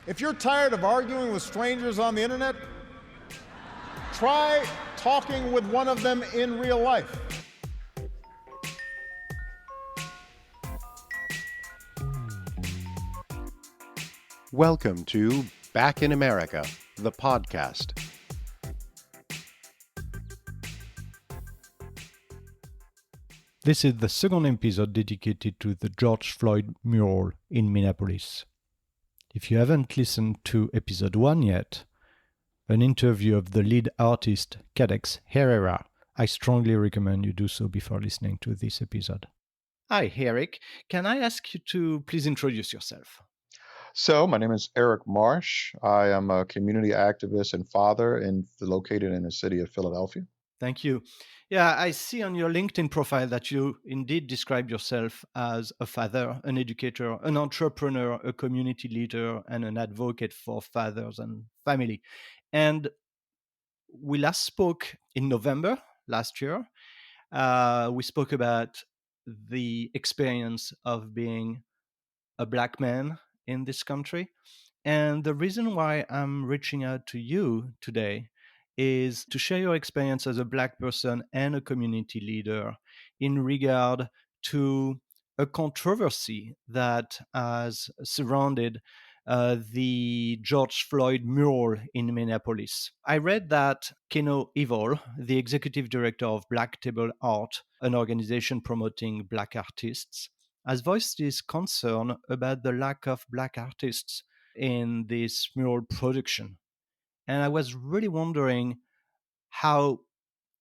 If you're tired of arguing with strangers on the internet, try talking with one of them in real life. Welcome to Back in America, the podcast. This is the second episode dedicated to the George Floyd mural in Minneapolis. If you haven't listened to episode 1 yet, an interview of the lead artist Cadex Herrera, I strongly recommend you do so before listening to this episode. Hi, Eric. Can I ask you to please introduce yourself? So, my name is Eric Marsh. I am a community activist and father located in the city of Philadelphia. Thank you. Yeah, I see on your LinkedIn profile that you indeed describe yourself as a father, an educator, an entrepreneur, a community leader, and an advocate for fathers and family. And we last spoke in November last year. We spoke about the experience of being a Black man in this country. And the reason why I'm reaching out to you today is to share your experience as a Black person and a community leader in regard to a controversy that has surrounded the George Floyd mural in Minneapolis. I read that Keno Evol, the executive director of Black Table Art, an organization promoting Black artists, has voiced his concern about the lack of Black artists in this mural production. And I was really wondering how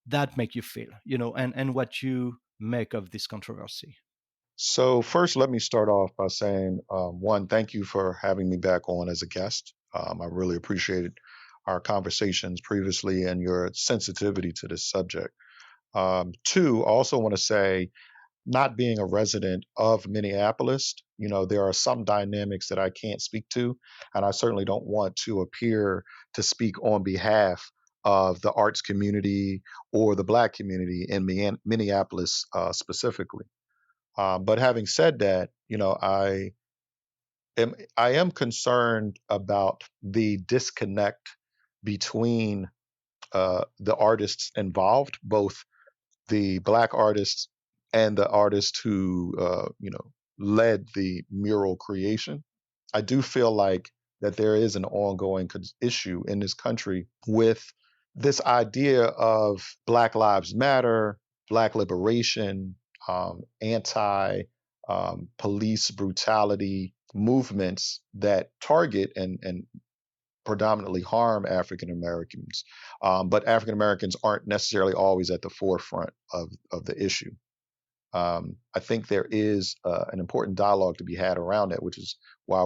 that make you feel, and what you make of this controversy. So, first, let me start off by saying, one, thank you for having me back on as a guest. I really appreciated our conversations previously and your sensitivity to this subject. Two, I also want to say, not being a resident of Minneapolis, there are some dynamics that I can't speak to, and I certainly don't want to appear to speak on behalf of the arts community or the Black community in Minneapolis specifically. But having said that, I am concerned about the disconnect between the artists involved, both the Black artists and the artist who led the mural creation. I do feel like that there is an ongoing issue in this country with this idea of Black Lives Matter, Black liberation, anti police brutality movements that target and predominantly harm African Americans, but African Americans aren't necessarily always at the forefront of the issue. I think there is an important dialogue to be had around that, which is why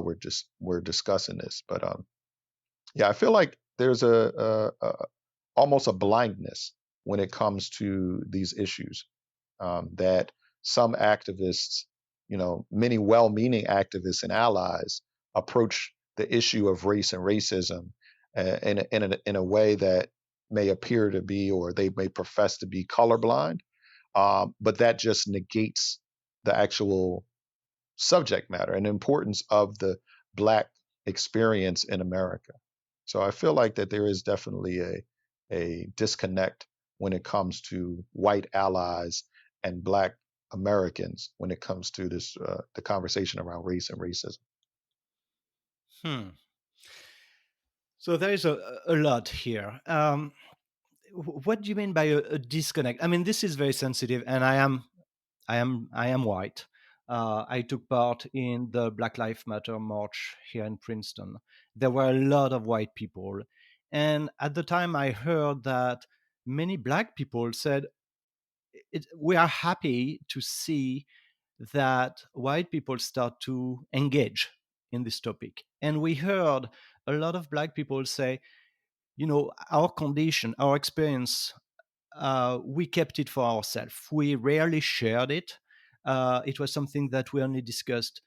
we're discussing this. But yeah, I feel like there's almost a blindness when it comes to these issues, that some activists, many well-meaning activists and allies approach the issue of race and racism in a way that may appear to be, or they may profess to be, colorblind. But that just negates the actual subject matter and importance of the Black experience in America. So I feel like that there is definitely a disconnect when it comes to white allies and Black Americans when it comes to this the conversation around race and racism. So there is a lot here. What do you mean by a disconnect? I mean, this is very sensitive, and I am white. I took part in the Black Lives Matter march here in Princeton. There were a lot of white people, and at the time, I heard that many Black people said, "We are happy to see that white people start to engage in this topic." And we heard a lot of Black people say, our condition, our experience, we kept it for ourselves. We rarely shared it. It was something that we only discussed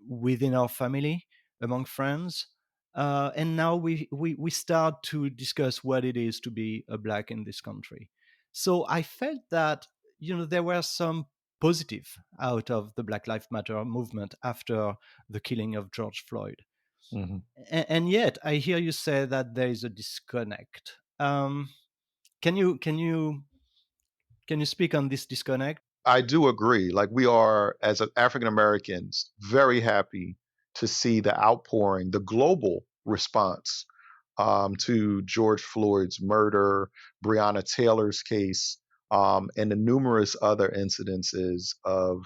within our family, among friends. And now we start to discuss what it is to be a Black in this country. So I felt that, there were some positive out of the Black Lives Matter movement after the killing of George Floyd. Mhm. And yet I hear you say that there is a disconnect. Can you can you can you speak on this disconnect? I do agree. Like we are, as African Americans, very happy to see the outpouring, the global response to George Floyd's murder, Breonna Taylor's case, and the numerous other incidences of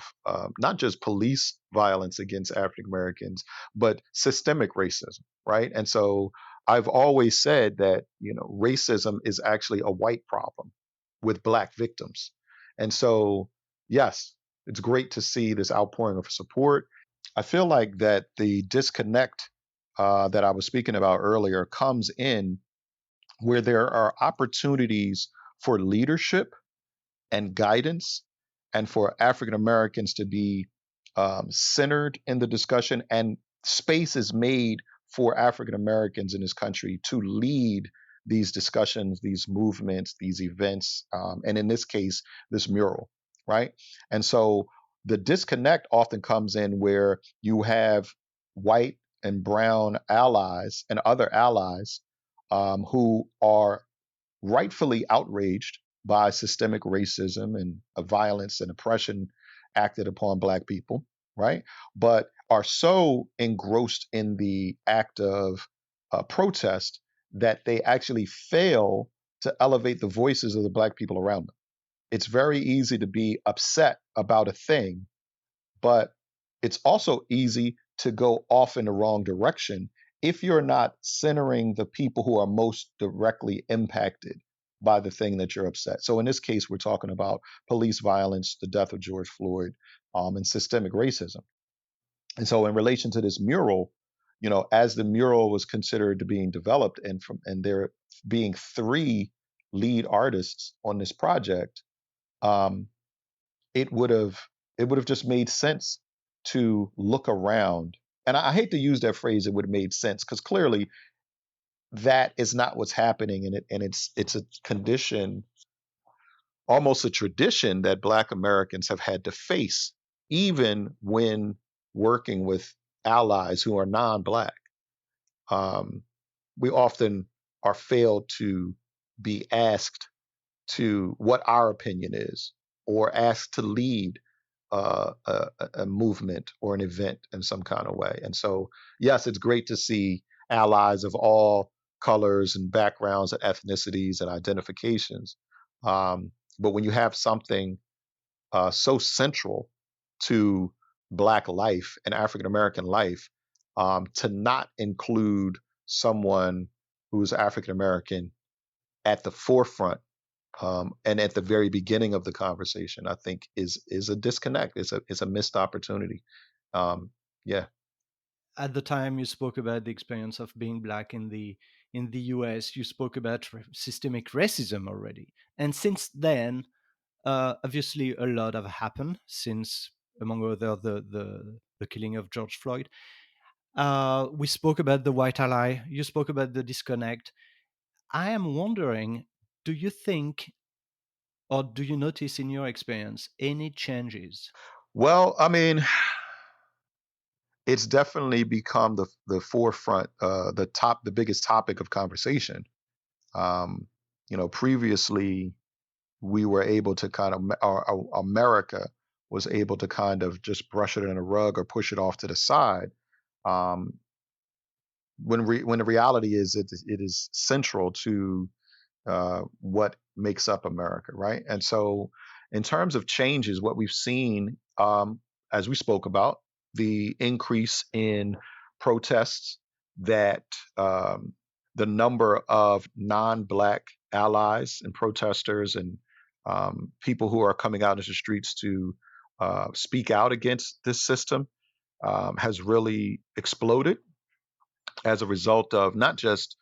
not just police violence against African Americans, but systemic racism, right? And so I've always said that, racism is actually a white problem with Black victims. And so yes, it's great to see this outpouring of support. I feel like that the disconnect that I was speaking about earlier comes in where there are opportunities for leadership and guidance, and for African Americans to be centered in the discussion, and space is made for African Americans in this country to lead these discussions, these movements, these events, and in this case, this mural, right? And so the disconnect often comes in where you have white and brown allies and other allies who are rightfully outraged by systemic racism and violence and oppression acted upon Black people, right? But are so engrossed in the act of protest that they actually fail to elevate the voices of the Black people around them. It's very easy to be upset about a thing, but it's also easy to go off in the wrong direction if you're not centering the people who are most directly impacted by the thing that you're upset. So in this case, we're talking about police violence, the death of George Floyd, and systemic racism. And so in relation to this mural, as the mural was considered to being developed, and there being three lead artists on this project, um, it would have it would have just made sense to look around. And I hate to use that phrase, it would have made sense, because clearly that is not what's happening, and it's a condition, almost a tradition, that Black Americans have had to face, even when working with allies who are non-Black. Um, we often are failed to be asked to what our opinion is, or asked to lead a movement or an event in some kind of way. And so, yes, it's great to see allies of all colors and backgrounds and ethnicities and identifications. But when you have something so central to Black life and African American life, to not include someone who's African American at the forefront, and at the very beginning of the conversation, I think is a disconnect. It's a missed opportunity. Um, yeah. At the time you spoke about the experience of being Black in the US, you spoke about systemic racism already, and since then, obviously, a lot have happened since, among other, the killing of George Floyd. We spoke about the white ally. You spoke about the disconnect. I am wondering, do you think, or do you notice in your experience any changes? Well, I mean, it's definitely become the forefront, the biggest topic of conversation. Um, Previously we were able to kind of, America was able to kind of just brush it in a rug or push it off to the side. Um, when the reality is, it is central to what makes up America, right? And so, in terms of changes, what we've seen, as we spoke about, the increase in protests, that the number of non-Black allies and protesters and people who are coming out into the streets to speak out against this system has really exploded as a result of not just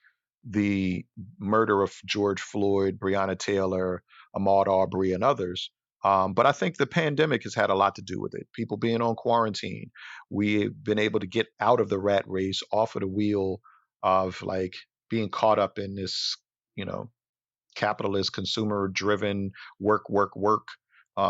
the murder of George Floyd, Breonna Taylor, Ahmaud Arbery, and others. But I think the pandemic has had a lot to do with it. People being on quarantine, we've been able to get out of the rat race, off of the wheel of like being caught up in this, you know, capitalist, consumer-driven work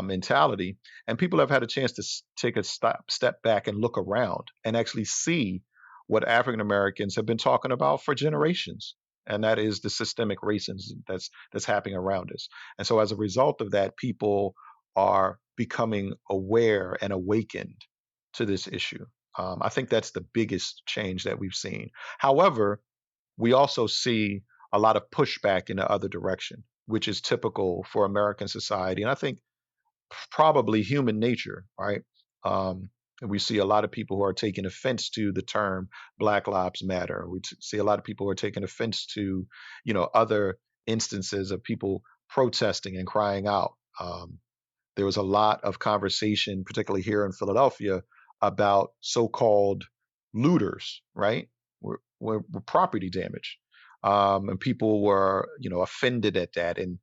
mentality. And people have had a chance to take a step back and look around and actually see what African Americans have been talking about for generations, and that is the systemic racism that's happening around us. And so, as a result of that, people are becoming aware and awakened to this issue. I think that's the biggest change that we've seen. However, we also see a lot of pushback in the other direction, which is typical for American society. And I think probably human nature, right? And we see a lot of people who are taking offense to the term Black Lives Matter. We see a lot of people who are taking offense to, other instances of people protesting and crying out. There was a lot of conversation, particularly here in Philadelphia, about so-called looters, right? Were property damage, and people were, offended at that and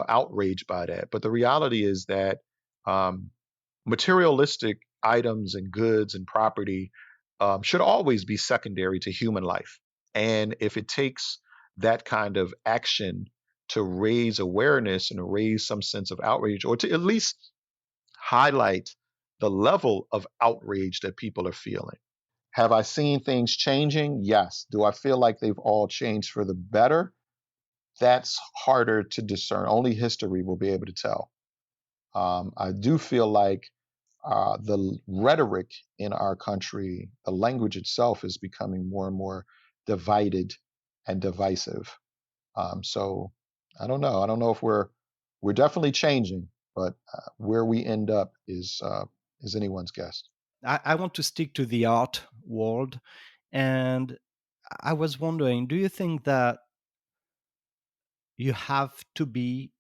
outraged by that. But the reality is that um, materialistic items and goods and property should always be secondary to human life. And if it takes that kind of action to raise awareness and to raise some sense of outrage, or to at least highlight the level of outrage that people are feeling. Have I seen things changing? Yes. Do I feel like they've all changed for the better? That's harder to discern. Only history will be able to tell. I do feel like the rhetoric in our country, the language itself, is becoming more and more divided and divisive. So I don't know. I don't know if we're definitely changing, but where we end up is anyone's guess. I want to stick to the art world. And I was wondering, do you think that you have to be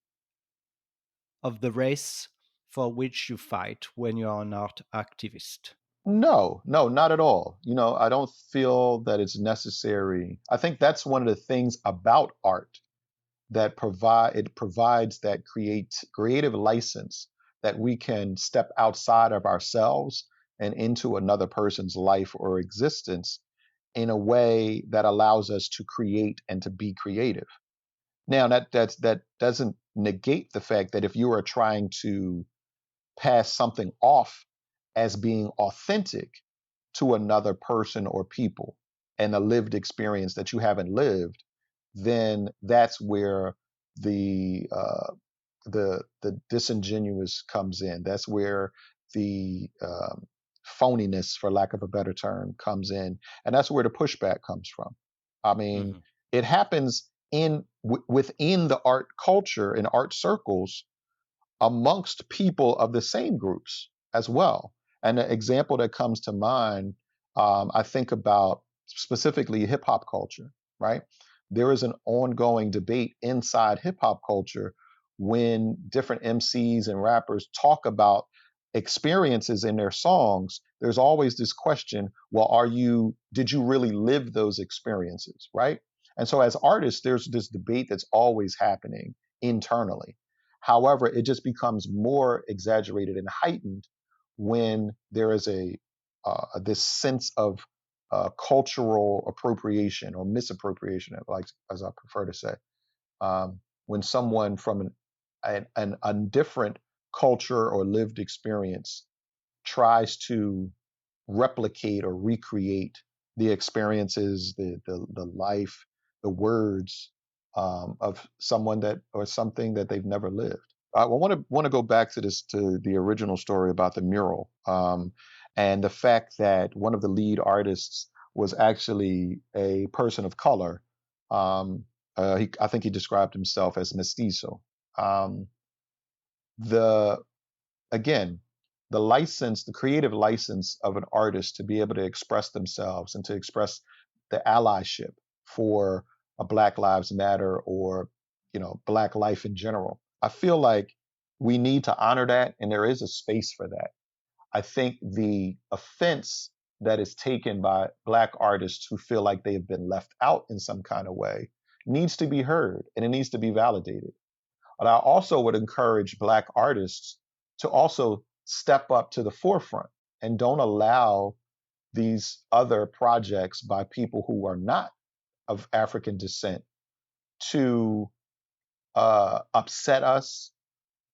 of the race for which you fight when you are an art activist? No, no, not at all. I don't feel that it's necessary. I think that's one of the things about art that provides that creative license that we can step outside of ourselves and into another person's life or existence in a way that allows us to create and to be creative. Now that doesn't negate the fact that if you are trying to pass something off as being authentic to another person or people and a lived experience that you haven't lived, then that's where the the disingenuous comes in. That's where the phoniness, for lack of a better term, comes in, and that's where the pushback comes from. I mean, Mhm. it happens within the art culture and art circles amongst people of the same groups as well. And the example that comes to mind, I think about specifically hip hop culture, right? There is an ongoing debate inside hip hop culture when different MCs and rappers talk about experiences in their songs. There's always this question, well, did you really live those experiences, right? And so as artists, there's this debate that's always happening internally. However, it just becomes more exaggerated and heightened when there is a this sense of cultural appropriation or misappropriation, like as I prefer to say, when someone from a different culture or lived experience tries to replicate or recreate the experiences, the life, the words of someone that or something that they've never lived. I want to go back to the original story about the mural, and the fact that one of the lead artists was actually a person of color. I think he described himself as mestizo. Um, the Again, the license, the creative license of an artist to be able to express themselves and to express the allyship for a Black Lives Matter or Black life in general. I feel like we need to honor that, and there is a space for that. I think the offense that is taken by Black artists who feel like they have been left out in some kind of way needs to be heard and it needs to be validated. But I also would encourage Black artists to also step up to the forefront and don't allow these other projects by people who are not of African descent to upset us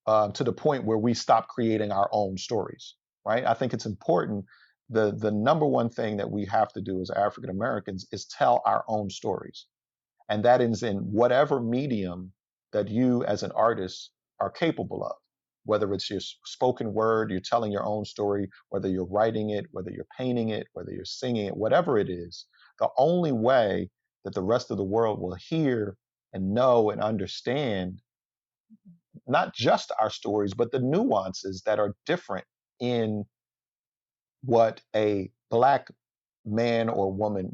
to the point where we stop creating our own stories, right? I think it's important the number one thing that we have to do as African Americans is tell our own stories. And that is in whatever medium that you as an artist are capable of, whether it's your spoken word, you're telling your own story, whether you're writing it, whether you're painting it, whether you're singing it, whatever it is. The only way that the rest of the world will hear and know and understand not just our stories, but the nuances that are different in what a Black man or woman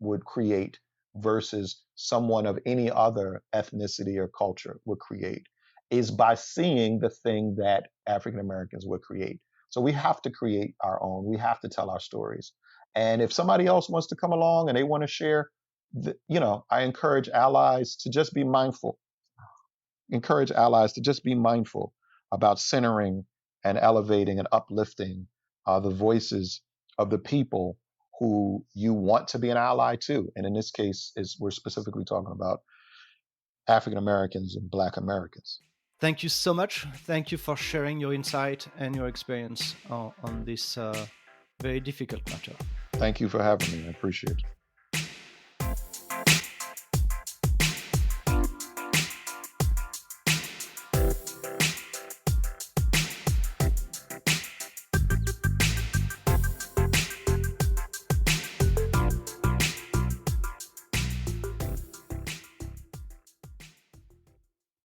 would create versus someone of any other ethnicity or culture would create, is by seeing the thing that African Americans would create. So we have to create our own. We have to tell our stories. And if somebody else wants to come along and they want to share, I encourage allies to just be mindful. Encourage allies to just be mindful about centering and elevating and uplifting the voices of the people who you want to be an ally to. And in this case, we're specifically talking about African Americans and Black Americans. Thank you so much. Thank you for sharing your insight and your experience on this very difficult matter. Thank you for having me. I appreciate it.